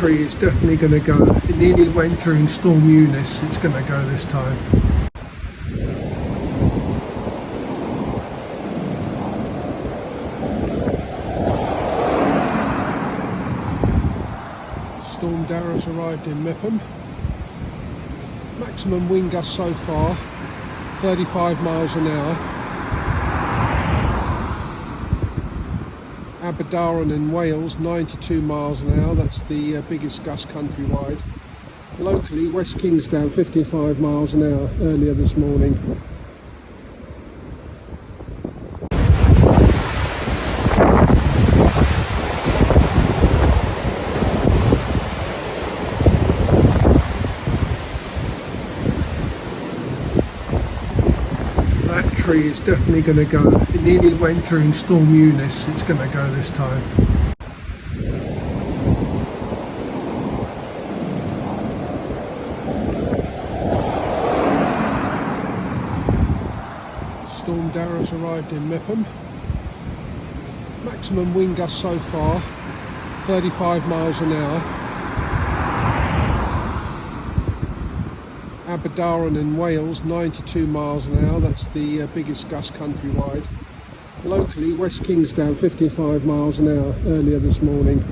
battery is definitely going to go. It nearly went during Storm Eunice. It's going to go this time. Storm Darragh's arrived in Mepham. Maximum wind gust so far 35 miles an hour. Darragh in Wales 92 miles an hour. That's the biggest gust countrywide. Locally, West Kingsdown 55 miles an hour earlier this morning. That tree is definitely going to go. It nearly went during Storm Eunice. It's going to go this time. Storm Darragh arrived in Mepham. Maximum wind gust so far 35 miles an hour. Darragh in Wales 92 miles an hour. That's the biggest gust countrywide. Locally, West Kingsdown 55 miles an hour earlier this morning.